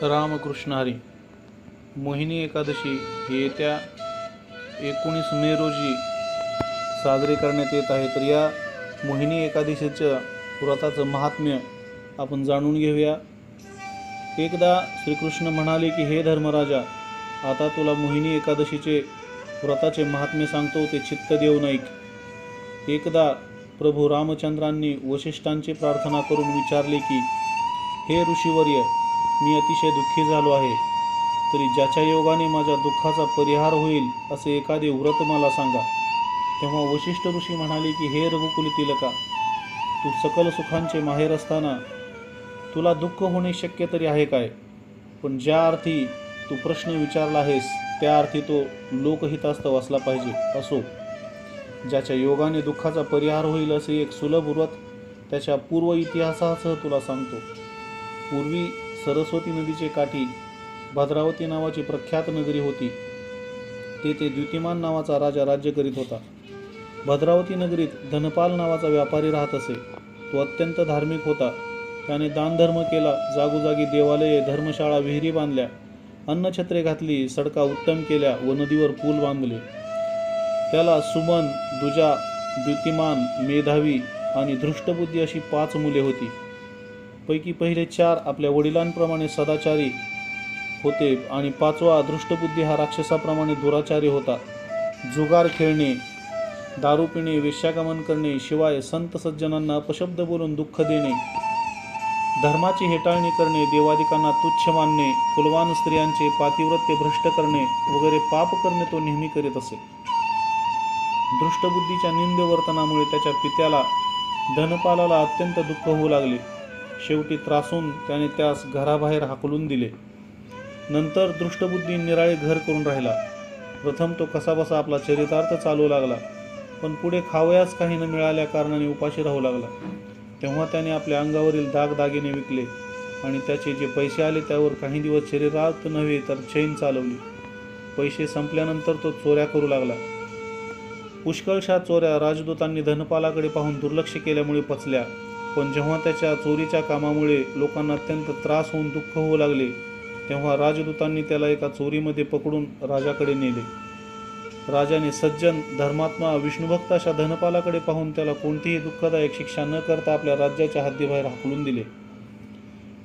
रामकृष्ण हरी. मोहिनी एकादशी ही येत्या 19 मे रोजी साजरी करण्यात येत आहे. तर या मोहिनी एकादशीच्या व्रताचं महात्म्य आपण जाणून घेऊया. एकदा श्रीकृष्ण म्हणाले की हे धर्मराजा, आता तुला मोहिनी एकादशीचे व्रताचे महात्म्य सांगतो, ते चित्त देऊन ऐक. एकदा प्रभू रामचंद्रांनी वशिष्ठांची प्रार्थना करून विचारले की हे ऋषीवर्य, मी अतिशय दुःखी झालो आहे, तरी ज्याच्या योगाने माझ्या दुःखाचा परिहार होईल असे एखादे व्रत मला सांगा. तेव्हा वशिष्ठ ऋषी म्हणाले की हे रघुकुल तिलका, तू सकल सुखांचे माहेर असताना तुला दुःख होणे शक्य तरी आहे काय? पण ज्या अर्थी तू प्रश्न विचारला आहेस त्या अर्थी तो लोकहितास्तव असला पाहिजे. असो, ज्याच्या योगाने दुःखाचा परिहार होईल असे एक सुलभ व्रत त्याच्या पूर्व इतिहासासह तुला सांगतो. पूर्वी सरस्वती नदीचे काठी भद्रावती नावाची प्रख्यात नगरी होती. तेथे द्युतिमान नावाचा राजा राज्य करीत होता. भद्रावती नगरीत धनपाल नावाचा व्यापारी राहत असे. तो अत्यंत धार्मिक होता. त्याने दानधर्म केला, जागोजागी देवालये, धर्मशाळा, विहिरी बांधल्या, अन्नछत्रे घातली, सडका उत्तम केल्या व नदीवर पूल बांधले. त्याला सुमन, दुजा, द्युतिमान, मेधावी आणि धृष्टबुद्धी अशी 5 मुले होती. पैकी पहिले 4 आपल्या वडिलांप्रमाणे सदाचारी होते आणि 5वा धृष्टबुद्धी हा राक्षसाप्रमाणे दुराचारी होता. जुगार खेळणे, दारू पिणे, वेश्यागमन करणे, शिवाय संत सज्जनांना अपशब्द बोलून दुःख देणे, धर्माची हेटाळणी करणे, देवादिकांना तुच्छ मानणे, कुलवान स्त्रियांचे पातिव्रत्य भ्रष्ट करणे वगैरे पाप करणे तो नेहमी करीत असे. दृष्टबुद्धीच्या निंद वर्तनामुळे त्याच्या पित्याला धनपालाला अत्यंत दुःख होऊ लागले. शेवटी त्रासून त्याने त्यास घराबाहेर हाकलून दिले. नंतर दृष्टबुद्धी निराळे घर करून राहिला. प्रथम तो कसाबसा आपला चरितार्थ चालू लागला, पण पुढे खावयास काही न मिळाल्या कारणाने उपाशी राहू लागला. तेव्हा त्याने आपल्या अंगावरील दागदागिने विकले आणि त्याचे जे पैसे आले त्यावर काही दिवस शरीरात नव्हे तर चैन चालवली. पैसे संपल्यानंतर तो चोऱ्या करू लागला. पुष्कळशा चोऱ्या राजदूतांनी धनपालाकडे पाहून दुर्लक्ष केल्यामुळे पचल्या. पण जेव्हा त्याच्या चोरीच्या कामामुळे लोकांना अत्यंत त्रास होऊन दुःख होऊ लागले, तेव्हा राजदूतांनी त्याला एका चोरीमध्ये पकडून राजाकडे नेले. राजाने सज्जन, धर्मात्मा, विष्णुभक्त अशा धनपालाकडे पाहून त्याला कोणतीही दुःखदायक शिक्षा न करता आपल्या राज्याच्या हद्दीबाहेर हाकलून दिले.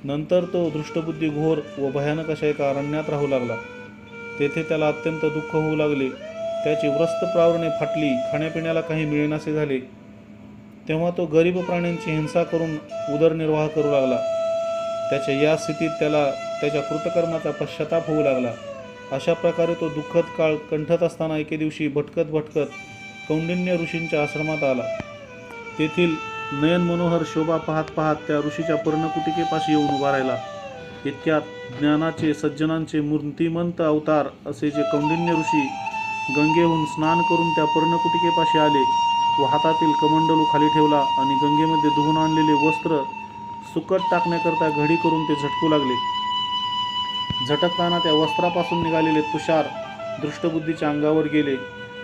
नंतर तो दृष्टबुद्धी घोर व भयानक अशा एका अरण्यात राहू लागला. तेथे त्याला अत्यंत दुःख होऊ लागले. त्याची व्रस्त प्रावरणे फाटली, खाण्यापिण्याला काही मिळेनासे झाले. तेव्हा तो गरीब प्राण्यांची हिंसा करून उदरनिर्वाह करू लागला. त्याच्या या स्थितीत त्याला त्याच्या कृतकर्माचा पश्चाताप होऊ लागला. अशा प्रकारे तो दुःखद काळ कंठत असताना एके दिवशी भटकत भटकत कौंडिन्य ऋषींच्या आश्रमात आला. तेथील नयन मनोहर शोभा पाहत पाहत त्या ऋषीच्या पर्णकुटिकेपाशी येऊन उभा राहिला. इतक्यात ज्ञानाचे, सज्जनांचे मूर्तिमंत अवतार असे जे कौंडिन्य ऋषी गंगेहून स्नान करून त्या पर्णकुटिकेपाशी आले व हातातील कमंडलू खाली ठेवला आणि गंगेमध्ये धुवून आणलेले वस्त्र सुकट टाकण्याकरता घडी करून ते झटकू लागले. झटकताना त्या वस्त्रापासून निघालेले तुषार दृष्टबुद्धीच्या अंगावर गेले.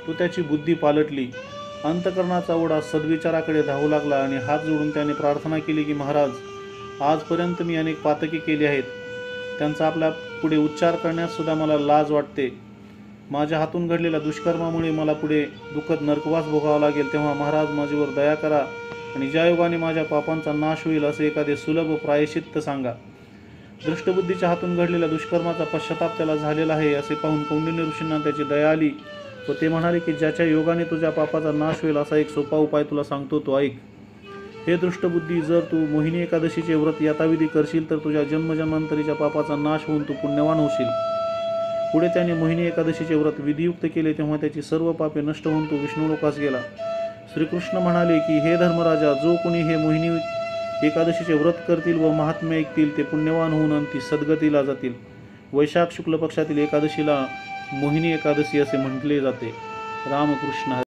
तो त्याची बुद्धी पालटली. अंतकरणाचा ओढा सद्विचाराकडे धावू लागला आणि हात जोडून त्याने प्रार्थना केली की महाराज, आजपर्यंत मी अनेक पातके केली आहेत. त्यांचा आपल्या पुढे उच्चार करण्यास सुद्धा मला लाज वाटते. माझ्या हातून घडलेल्या दुष्कर्मामुळे मला पुढे दुःखद नरकवास भोगावा लागेल. तेव्हा महाराज माझ्यावर दया करा आणि ज्या योगाने माझ्या पापांचा नाश होईल असे एखादे सुलभ प्रायश्चित्त सांगा. दृष्टबुद्धीच्या हातून घडलेल्या दुष्कर्माचा पश्चाताप त्याला झालेला आहे असे पाहून कौंडिन्य ऋषींना त्याची दया आली व ते म्हणाले की ज्याच्या योगाने तुझ्या पापाचा नाश होईल असा एक सोपा उपाय तुला सांगतो, तो ऐक. हे दृष्टबुद्धी, जर तू मोहिनी एकादशीचे व्रत यथाविधी करशील तर तुझ्या जन्मजन्मांतरीच्या पापाचा नाश होऊन तू पुण्यवान होशील. पुढे त्याने मोहिनी एकादशीचे व्रत विधियुक्त केले. तेव्हा त्याची सर्व पापे नष्ट होऊन तो विष्णुलोकास गेला. श्रीकृष्ण म्हणाले की हे धर्मराजा, जो कोणी हे मोहिनी एकादशीचे व्रत करतील व महात्म्य ऐकतील ते पुण्यवान होऊन अंती सद्गतीला जातील. वैशाख शुक्ल पक्षातील एकादशीला मोहिनी एकादशी असे म्हटले जाते. रामकृष्ण हरी.